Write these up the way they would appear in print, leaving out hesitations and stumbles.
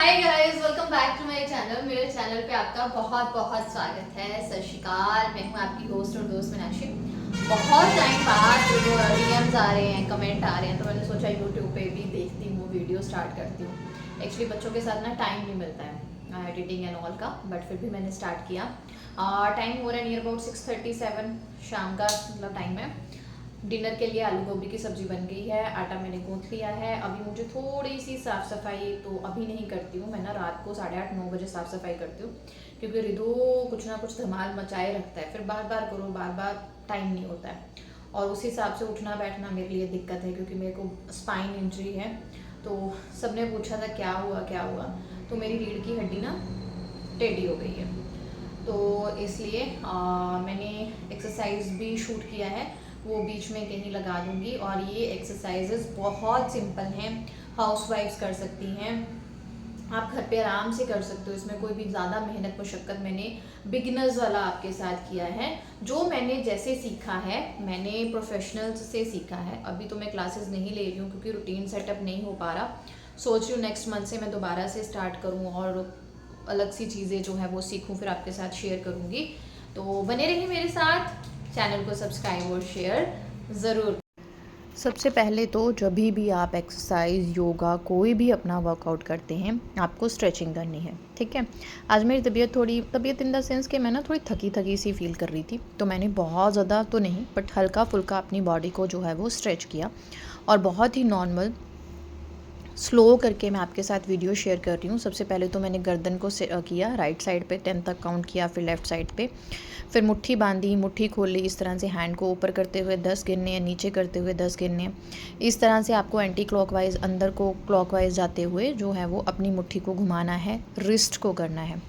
Hi guys, welcome back to my channel. मेरे channel पे आपका बहुत बहुत स्वागत है। सत श्रीकाल, मैं हूँ आपकी होस्ट और दोस्त मीनाक्षी। बहुत टाइम बाद जो डीएम्स आ रहे हैं, कमेंट आ रहे हैं, तो मैंने सोचा यूट्यूब पे भी देखती हूँ, वीडियो स्टार्ट करती हूँ। एक्चुअली बच्चों के साथ ना टाइम नहीं मिलता है एडिटिंग एंड ऑल का, बट फिर भी मैंने स्टार्ट किया। टाइम हो रहा है नियर अबाउट 6:37 शाम का मतलब टाइम है। डिनर के लिए आलू गोभी की सब्जी बन गई है, आटा मैंने गूंथ लिया है। अभी मुझे थोड़ी सी साफ़ सफाई तो अभी नहीं करती हूँ, मैं ना रात को 8:30-9 बजे साफ़ सफाई करती हूँ, क्योंकि रिधु कुछ ना कुछ धमाल मचाए रखता है, फिर बार बार करो, बार बार टाइम नहीं होता है। और उस हिसाब से उठना बैठना मेरे लिए दिक्कत है, क्योंकि मेरे को स्पाइन इंजरी है। तो सबने पूछा था क्या हुआ क्या हुआ, तो मेरी रीढ़ की हड्डी ना टेढ़ी हो गई है। तो इसलिए मैंने एक्सरसाइज भी शूट किया है, वो बीच में कहीं लगा दूंगी। और ये एक्सरसाइजेस बहुत सिंपल हैं, हाउसवाइफ्स कर सकती हैं, आप घर पे आराम से कर सकते हो। इसमें कोई भी ज़्यादा मेहनत मुशक्क़त मैंने बिगिनर्स वाला आपके साथ किया है। जो मैंने जैसे सीखा है, मैंने प्रोफेशनल्स से सीखा है। अभी तो मैं क्लासेस नहीं ले रही हूँ, क्योंकि रूटीन सेटअप नहीं हो पा रहा। सोच रही हूँ नेक्स्ट मंथ से मैं दोबारा से स्टार्ट करूँ और अलग सी चीज़ें जो है वो सीखूँ, फिर आपके साथ शेयर करूँगी। तो बने रहिए मेरे साथ, चैनल को सब्सक्राइब और शेयर ज़रूर। सबसे पहले तो जब भी आप एक्सरसाइज, योगा, कोई भी अपना वर्कआउट करते हैं, आपको स्ट्रेचिंग करनी है, ठीक है। आज मेरी तबीयत इन द सेंस कि मैं ना थोड़ी थकी थकी सी फील कर रही थी, तो मैंने बहुत ज़्यादा तो नहीं बट हल्का फुल्का अपनी बॉडी को जो है वो स्ट्रेच किया। और बहुत ही नॉर्मल स्लो करके मैं आपके साथ वीडियो शेयर कर रही हूँ। सबसे पहले तो मैंने गर्दन को किया, राइट साइड पे 10 तक काउंट किया, फिर लेफ़्ट साइड पे, फिर मुट्ठी बांधी, मुट्ठी खोल ली। इस तरह से हैंड को ऊपर करते हुए 10 गिनने हैं, नीचे करते हुए 10 गिनने हैं। इस तरह से आपको एंटी क्लॉकवाइज, अंदर को क्लॉकवाइज जाते हुए जो है वो अपनी मुट्ठी को घुमाना है, रिस्ट को करना है।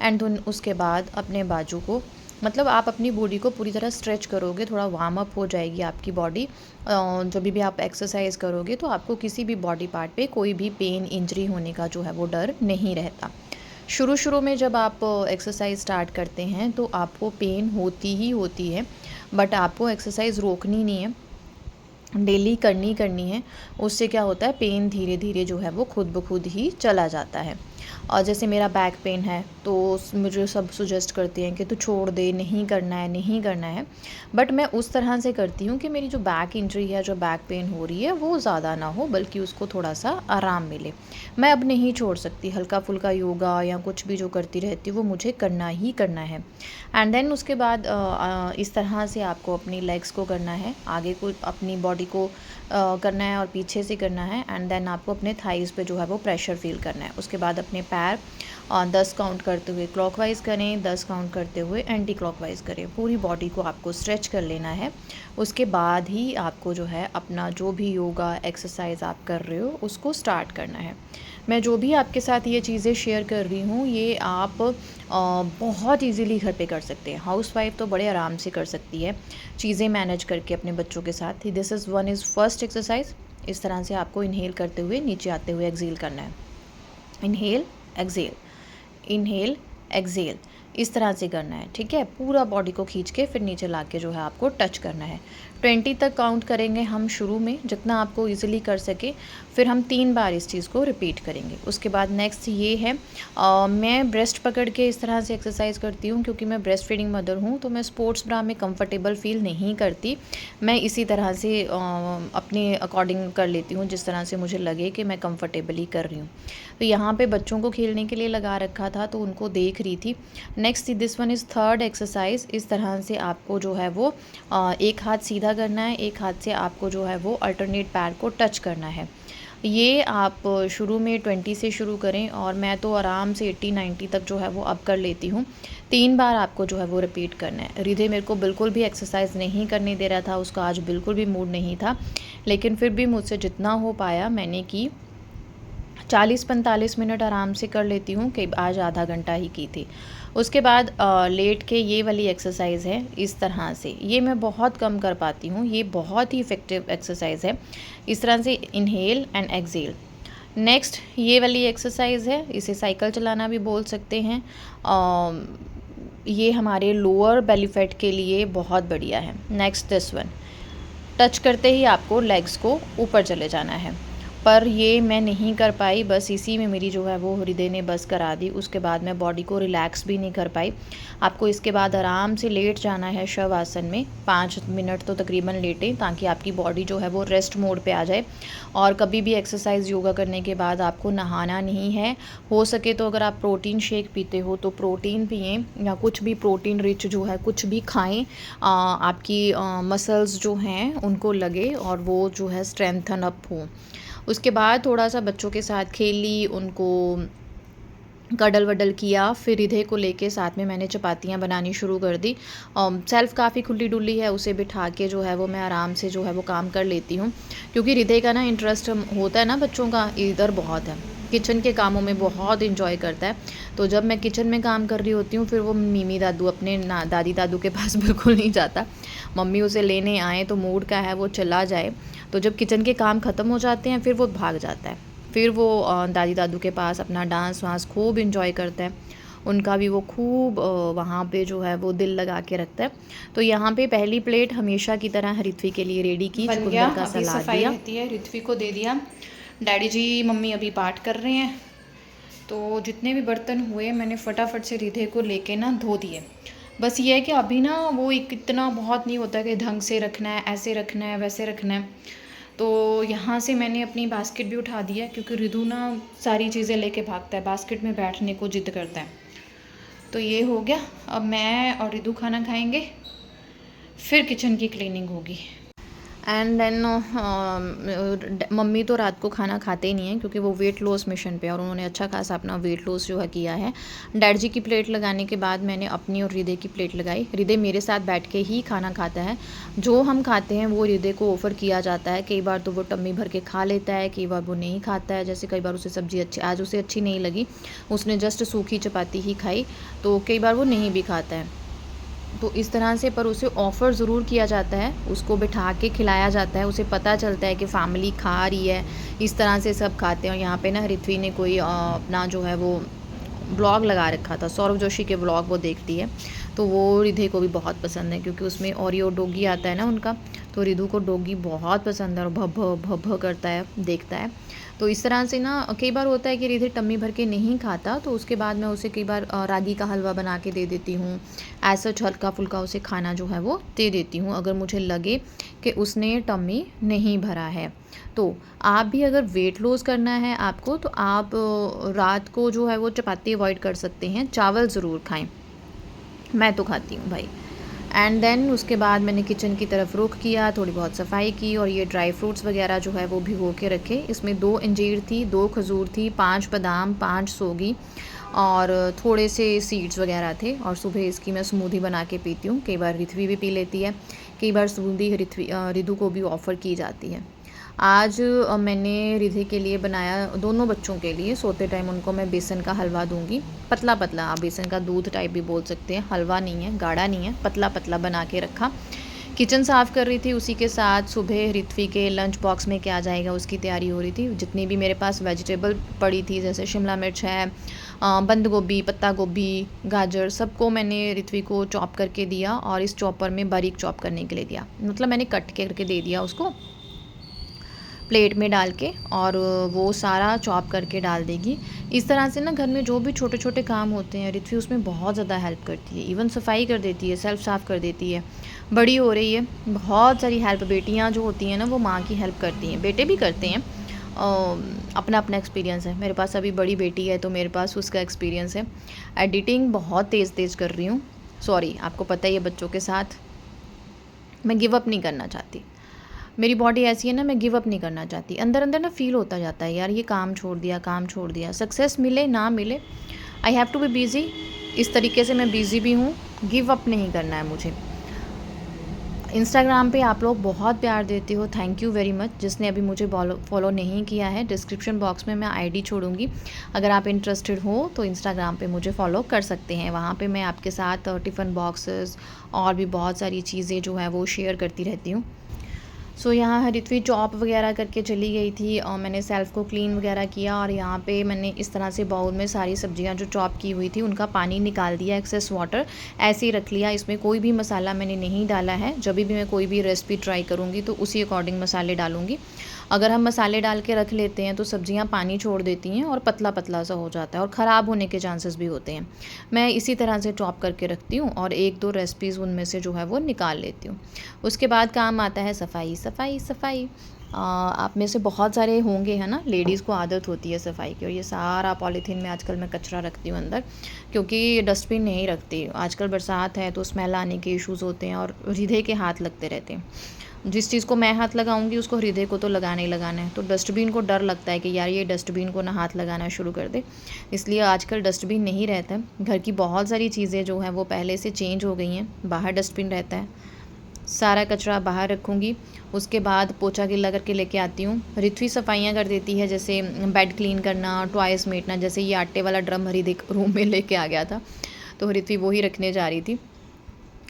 एंड उसके बाद अपने बाजू को, मतलब आप अपनी बॉडी को पूरी तरह स्ट्रेच करोगे, थोड़ा वार्म अप हो जाएगी आपकी बॉडी। जब भी आप एक्सरसाइज करोगे तो आपको किसी भी बॉडी पार्ट पे कोई भी पेन, इंजरी होने का जो है वो डर नहीं रहता। शुरू शुरू में जब आप एक्सरसाइज स्टार्ट करते हैं तो आपको पेन होती ही होती है, बट आपको एक्सरसाइज रोकनी नहीं है, डेली करनी है। उससे क्या होता है, पेन धीरे धीरे जो है वो खुद ब खुद ही चला जाता है। और जैसे मेरा बैक पेन है तो मुझे सब सुजेस्ट करते हैं कि तू छोड़ दे, नहीं करना है, नहीं करना है। बट मैं उस तरह से करती हूँ कि मेरी जो बैक इंजरी है, जो बैक पेन हो रही है, वो ज़्यादा ना हो, बल्कि उसको थोड़ा सा आराम मिले। मैं अब नहीं छोड़ सकती, हल्का फुल्का योगा या कुछ भी जो करती रहती हूँ वो मुझे करना ही करना है। एंड देन उसके बाद इस तरह से आपको अपनी लेग्स को करना है, आगे को अपनी बॉडी को करना है और पीछे से करना है। एंड देन आपको अपने थाइज़ पे जो है वो प्रेशर फील करना है। उसके बाद अपने पैर 10 काउंट करते हुए क्लॉकवाइज करें, 10 काउंट करते हुए एंटी क्लॉकवाइज करें। पूरी बॉडी को आपको स्ट्रेच कर लेना है। उसके बाद ही आपको जो है अपना जो भी योगा एक्सरसाइज आप कर रहे हो उसको स्टार्ट करना है। मैं जो भी आपके साथ ये चीज़ें शेयर कर रही हूँ, ये आप बहुत इजीली घर पे कर सकते हैं। हाउसवाइफ तो बड़े आराम से कर सकती है चीज़ें मैनेज करके अपने बच्चों के साथ ही। This is one is first exercise. इस तरह से आपको इनहेल करते हुए नीचे आते हुए एक्सेल करना है। इनहेल एक्सेल, इनहेल एक्सेल, इस तरह से करना है, ठीक है। पूरा बॉडी को खींच के फिर नीचे ला के जो है आपको टच करना है। 20 तक काउंट करेंगे हम शुरू में, जितना आपको इजीली कर सके। फिर हम 3 बार इस चीज़ को रिपीट करेंगे। उसके बाद नेक्स्ट ये है, मैं ब्रेस्ट पकड़ के इस तरह से एक्सरसाइज करती हूँ, क्योंकि मैं ब्रेस्ट फीडिंग मदर हूँ, तो मैं स्पोर्ट्स ब्रा में कंफर्टेबल फील नहीं करती। मैं इसी तरह से अपने अकॉर्डिंग कर लेती हूँ, जिस तरह से मुझे लगे कि मैं कंफर्टेबली कर रही हूँ। तो यहाँ पे बच्चों को खेलने के लिए लगा रखा था, तो उनको देख रही थी। Next this one is third exercise. इस तरह से आपको जो है वो एक हाथ सीधा करना है, एक हाथ से आपको जो है वो अल्टरनेट पैर को टच करना है। ये आप शुरू में 20 से शुरू करें, और मैं तो आराम से 80-90 तक जो है वो अब कर लेती हूँ। 3 बार आपको जो है वो रिपीट करना है। रिधे मेरे को बिल्कुल भी एक्सरसाइज नहीं करने दे रहा था, उसका आज बिल्कुल भी मूड नहीं था, लेकिन फिर भी मुझसे जितना हो पाया मैंने की। 40-45 मिनट आराम से कर लेती हूँ, कि आज आधा घंटा ही की थी। उसके बाद लेट के ये वाली एक्सरसाइज है इस तरह से, ये मैं बहुत कम कर पाती हूँ, ये बहुत ही इफ़ेक्टिव एक्सरसाइज है। इस तरह से इनहेल एंड एक्सेल। नेक्स्ट ये वाली एक्सरसाइज है, इसे साइकिल चलाना भी बोल सकते हैं। ये हमारे लोअर बेली फैट के लिए बहुत बढ़िया है। नेक्स्ट दिस वन, टच करते ही आपको लेग्स को ऊपर चले जाना है। पर ये मैं नहीं कर पाई, बस इसी में मेरी जो है वो हृदय ने बस करा दी। उसके बाद मैं बॉडी को रिलैक्स भी नहीं कर पाई। आपको इसके बाद आराम से लेट जाना है शव आसन में, 5 मिनट तो तकरीबन लेटें ताकि आपकी बॉडी जो है वो रेस्ट मोड पे आ जाए। और कभी भी एक्सरसाइज योगा करने के बाद आपको नहाना नहीं है। हो सके तो अगर आप प्रोटीन शेक पीते हो तो प्रोटीन पिएं, या कुछ भी प्रोटीन रिच जो है कुछ भी खाएं, आपकी मसल्स जो हैं उनको लगे और वो जो है स्ट्रेंथन अप हो। उसके बाद थोड़ा सा बच्चों के साथ खेली, उनको कडल वडल किया, फिर हृदय को लेके साथ में मैंने चपातियाँ बनानी शुरू कर दी। सेल्फ़ काफ़ी खुली डुली है, उसे बिठा के जो है वो मैं आराम से जो है वो काम कर लेती हूँ, क्योंकि हृदय का ना इंटरेस्ट होता है ना बच्चों का इधर बहुत है, किचन के कामों में बहुत इंजॉय करता है। तो जब मैं किचन में काम कर रही होती हूँ फिर वो मिमी दादू अपने दादी दादू के पास बिल्कुल नहीं जाता। मम्मी उसे लेने आए तो मूड का है वो चला जाए, तो जब किचन के काम ख़त्म हो जाते हैं फिर वो भाग जाता है। फिर वो दादी दादू के पास अपना डांस वांस खूब इंजॉय करता है, उनका भी वो खूब वहाँ पे जो है वो दिल लगा के रखता है। तो यहाँ पे पहली प्लेट हमेशा की तरह ऋत्वी के लिए रेडी की, चुकंदर का सलाद दिया, रहती है ऋत्वी को दे दिया। डैडी जी मम्मी अभी पाठ कर रहे हैं, तो जितने भी बर्तन हुए मैंने फटाफट से हृदय को लेके ना धो दिए। बस ये है कि अभी ना वो इतना बहुत नहीं होता कि ढंग से रखना है, ऐसे रखना है, वैसे रखना है। तो यहाँ से मैंने अपनी बास्केट भी उठा दी है, क्योंकि रिधु ना सारी चीज़ें लेके भागता है, बास्केट में बैठने को जिद करता है। तो ये हो गया, अब मैं और रिधु खाना खाएंगे, फिर किचन की क्लीनिंग होगी। एंड देन मम्मी तो रात को खाना खाते ही नहीं हैं, क्योंकि वो वेट लॉस मिशन पे, और उन्होंने अच्छा खासा अपना वेट लॉस जो है किया है। डैड जी की प्लेट लगाने के बाद मैंने अपनी और हृदय की प्लेट लगाई। हृदय मेरे साथ बैठ के ही खाना खाता है, जो हम खाते हैं वो हृदय को ऑफ़र किया जाता है। कई बार तो वो टम्मी भर के खा लेता है, कई बार वो नहीं खाता है। जैसे कई बार उसे सब्ज़ी आज उसे अच्छी नहीं लगी, उसने जस्ट सूखी चपाती ही खाई, तो कई बार वो नहीं भी खाता है। तो इस तरह से, पर उसे ऑफ़र ज़रूर किया जाता है, उसको बिठा के खिलाया जाता है, उसे पता चलता है कि फैमिली खा रही है, इस तरह से सब खाते हैं। और यहाँ पे ना ऋत्वी ने कोई अपना जो है वो ब्लॉग लगा रखा था, सौरभ जोशी के ब्लॉग वो देखती है, तो वो हृदय को भी बहुत पसंद है, क्योंकि उसमें ओरियो डॉगी आता है ना उनका, तो रिधु को डॉगी बहुत पसंद है और भभ करता है, देखता है। तो इस तरह से ना कई बार होता है कि हृदय टम्मी भर के नहीं खाता, तो उसके बाद मैं उसे कई बार रागी का हलवा बना के दे देती हूँ, ऐसा हल्का फुल्का उसे खाना जो है वो दे देती हूँ, अगर मुझे लगे कि उसने टम्मी नहीं भरा है। तो आप भी अगर वेट लॉस करना है आपको, तो आप रात को जो है वो चपाती अवॉइड कर सकते हैं, चावल ज़रूर खाएं, मैं तो खाती हूँ भाई। एंड देन उसके बाद मैंने किचन की तरफ रुख किया, थोड़ी बहुत सफाई की, और ये ड्राई फ्रूट्स वगैरह जो है वो भिगो के रखे। इसमें 2 अंजीर थी, 2 खजूर थी, 5 बादाम, 5 सोगी, और थोड़े से सीड्स वगैरह थे। और सुबह इसकी मैं स्मूदी बना के पीती हूँ, कई बार ऋत्वी भी पी लेती है, कई बार स्मूदी रिधु को भी ऑफ़र की जाती है। आज मैंने रिधि के लिए बनाया, दोनों बच्चों के लिए सोते टाइम उनको मैं बेसन का हलवा दूंगी, पतला पतला, आप बेसन का दूध टाइप भी बोल सकते हैं, हलवा नहीं है, गाढ़ा नहीं है, पतला पतला बना के रखा। किचन साफ़ कर रही थी, उसी के साथ सुबह ऋत्वी के लंच बॉक्स में क्या जाएगा उसकी तैयारी हो रही थी। जितनी भी मेरे पास वेजिटेबल पड़ी थी, जैसे शिमला मिर्च है, बंद गोभी, पत्ता गोभी, गाजर, सबको मैंने ऋत्वी को चॉप करके दिया, और इस चॉपर में बारीक चॉप करने के लिए दिया, मतलब मैंने कट करके दे दिया उसको प्लेट में डाल के, और वो सारा चॉप करके डाल देगी। इस तरह से ना घर में जो भी छोटे छोटे काम होते हैं ऋत्वी उसमें बहुत ज़्यादा हेल्प करती है, इवन सफाई कर देती है, सेल्फ साफ़ कर देती है। बड़ी हो रही है, बहुत सारी हेल्प, बेटियां जो होती हैं ना वो माँ की हेल्प करती हैं, बेटे भी करते हैं, अपना अपना एक्सपीरियंस है। मेरे पास अभी बड़ी बेटी है तो मेरे पास उसका एक्सपीरियंस है। एडिटिंग बहुत तेज़ कर रही हूँ, सॉरी, आपको पता ही है बच्चों के साथ मैं गिव अप नहीं करना चाहती, मेरी बॉडी ऐसी है ना, मैं गिव अप नहीं करना चाहती। अंदर अंदर ना फील होता जाता है यार, ये काम छोड़ दिया, सक्सेस मिले ना मिले, I have to be busy. इस तरीके से मैं बिज़ी भी हूँ, गिव अप नहीं करना है मुझे। इंस्टाग्राम पे आप लोग बहुत प्यार देते हो, थैंक यू वेरी मच। जिसने अभी मुझे फॉलो नहीं किया है, डिस्क्रिप्शन बॉक्स में मैं आईडी छोड़ूंगी, अगर आप इंटरेस्टेड हो तो इंस्टाग्राम पे मुझे फॉलो कर सकते हैं। वहाँ पे मैं आपके साथ टिफ़िन बॉक्सेस और भी बहुत सारी चीज़ें जो है वो शेयर करती रहती हूँ। सो यहाँ ऋत्वी चॉप वगैरह करके चली गई थी, और मैंने सेल्फ़ को क्लीन वगैरह किया, और यहाँ पे मैंने इस तरह से बाउल में सारी सब्जियाँ जो चॉप की हुई थी उनका पानी निकाल दिया, एक्सेस वाटर ऐसे ही रख लिया। इसमें कोई भी मसाला मैंने नहीं डाला है, जब भी मैं कोई भी रेसिपी ट्राई करूँगी तो उसी अकॉर्डिंग मसाले डालूँगी। अगर हम मसाले डाल के रख लेते हैं तो सब्जियां पानी छोड़ देती हैं और पतला पतला सा हो जाता है और ख़राब होने के चांसेस भी होते हैं। मैं इसी तरह से चॉप करके रखती हूँ और 1-2 रेसिपीज़ उनमें से जो है वो निकाल लेती हूँ। उसके बाद काम आता है सफाई सफाई सफाई। आप में से बहुत सारे होंगे, है ना, लेडीज़ को आदत होती है सफाई की। और ये सारा पॉलीथीन में आजकल मैं कचरा रखती हूँ अंदर, क्योंकि डस्टबिन नहीं रखती। आजकल बरसात है तो स्मेल आने के इश्यूज़ होते हैं और हृदय के हाथ लगते रहते हैं। जिस चीज़ को मैं हाथ लगाऊंगी उसको हृदय को तो लगाना ही लगाना है। तो डस्टबिन को डर लगता है कि यार ये डस्टबिन को ना हाथ लगाना शुरू कर दे, इसलिए आजकल डस्टबिन नहीं रहता है। घर की बहुत सारी चीज़ें जो हैं वो पहले से चेंज हो गई हैं, बाहर डस्टबिन रहता है, सारा कचरा बाहर रखूँगी। उसके बाद पोछा गिल्ला करके लेके आती हूँ। ऋत्वी सफाइयाँ कर देती है, जैसे बेड क्लीन करना, टॉयस समेटना। जैसे ये आटे वाला ड्रम हृदय रूम में लेके आ गया था तो ऋत्वी वो ही रखने जा रही थी।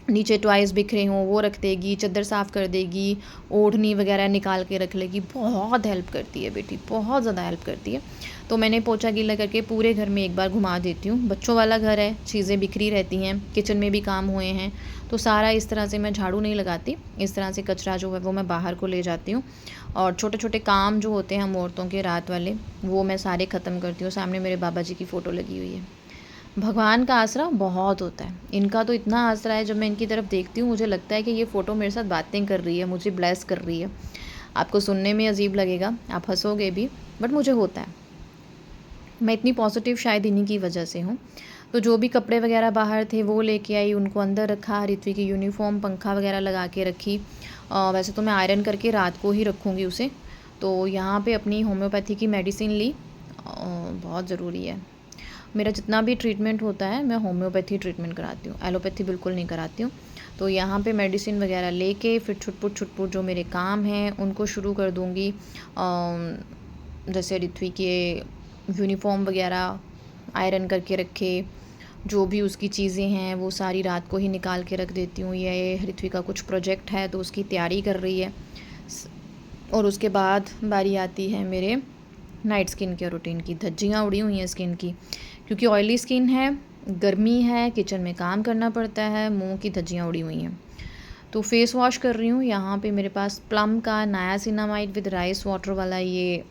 नीचे टॉयस बिखरे हों वो रख देगी, चादर साफ़ कर देगी, ओढ़नी वगैरह निकाल के रख लेगी। बहुत हेल्प करती है बेटी, बहुत ज़्यादा हेल्प करती है। तो मैंने पोछा गीला करके पूरे घर में एक बार घुमा देती हूँ। बच्चों वाला घर है, चीज़ें बिखरी रहती हैं, किचन में भी काम हुए हैं, तो सारा इस तरह से मैं झाड़ू नहीं लगाती। इस तरह से कचरा जो है वो मैं बाहर को ले जाती हूँ। और छोटे छोटे काम जो होते हैं हम औरतों के रात वाले, वो मैं सारे ख़त्म करती हूँ। सामने मेरे बाबा जी की फ़ोटो लगी हुई है। भगवान का आसरा बहुत होता है, इनका तो इतना आसरा है। जब मैं इनकी तरफ देखती हूँ मुझे लगता है कि ये फ़ोटो मेरे साथ बातें कर रही है, मुझे ब्लेस कर रही है। आपको सुनने में अजीब लगेगा, आप हंसोगे भी, बट मुझे होता है। मैं इतनी पॉजिटिव शायद इन्हीं की वजह से हूँ। तो जो भी कपड़े वगैरह बाहर थे वो लेके आई, उनको अंदर रखा। ऋत्वी की यूनिफॉर्म पंखा वगैरह लगा के रखी। वैसे तो मैं आयरन करके रात को ही रखूँगी उसे। तो यहाँ पे अपनी होम्योपैथी की मेडिसिन ली, बहुत ज़रूरी है। मेरा जितना भी ट्रीटमेंट होता है मैं होम्योपैथी ट्रीटमेंट कराती हूँ, एलोपैथी बिल्कुल नहीं कराती हूँ। तो यहाँ पे मेडिसिन वगैरह लेके फिर छुटपुट जो मेरे काम हैं उनको शुरू कर दूँगी। जैसे ऋत्वी के यूनिफॉर्म वगैरह आयरन करके रखे, जो भी उसकी चीज़ें हैं वो सारी रात को ही निकाल के रख देती हूँ। ये ऋत्वी का कुछ प्रोजेक्ट है तो उसकी तैयारी कर रही है। और उसके बाद बारी आती है मेरे नाइट स्किन केयर रूटीन की। धज्जियाँ उड़ी हुई हैं स्किन की, क्योंकि ऑयली स्किन है, गर्मी है, किचन में काम करना पड़ता है, मुंह की धज्जियाँ उड़ी हुई हैं। तो फेस वॉश कर रही हूँ। यहाँ पे मेरे पास प्लम का नायासिनामाइड विद राइस वाटर वाला ये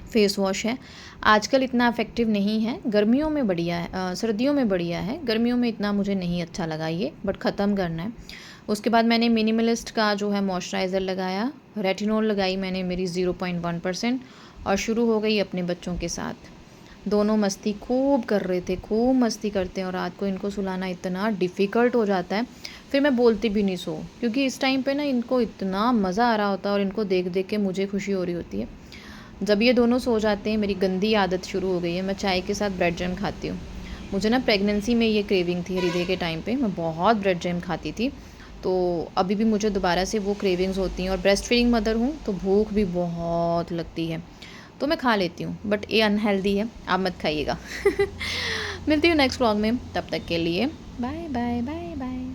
फेस वॉश है। आजकल इतना इफ़ेक्टिव नहीं है, गर्मियों में बढ़िया है, सर्दियों में बढ़िया है, गर्मियों में इतना मुझे नहीं अच्छा लगा ये, बट ख़त्म करना है। उसके बाद मैंने मिनिमलिस्ट का जो है मॉइस्चराइज़र लगाया, रेटिनॉल लगाई मैंने मेरी 0.1%, और शुरू हो गई अपने बच्चों के साथ। दोनों मस्ती खूब कर रहे थे, खूब मस्ती करते हैं, और रात को इनको सुलाना इतना डिफ़िकल्ट हो जाता है। फिर मैं बोलती भी नहीं सो, क्योंकि इस टाइम पे ना इनको इतना मज़ा आ रहा होता है और इनको देख देख के मुझे खुशी हो रही होती है। जब ये दोनों सो जाते हैं मेरी गंदी आदत शुरू हो गई है, मैं चाय के साथ ब्रेड जैम खाती हूँ। मुझे ना प्रेगनेंसी में ये क्रेविंग थी, हृदय के टाइम पे मैं बहुत ब्रेड जैम खाती थी। तो अभी भी मुझे दोबारा से वो क्रेविंग्स होती हैं, और ब्रेस्ट फीडिंग मदर हूँ तो भूख भी बहुत लगती है, तो मैं खा लेती हूँ, बट ये अनहेल्दी है, आप मत खाइएगा। मिलती हूँ नेक्स्ट व्लॉग में, तब तक के लिए बाय बाय बाय बाय।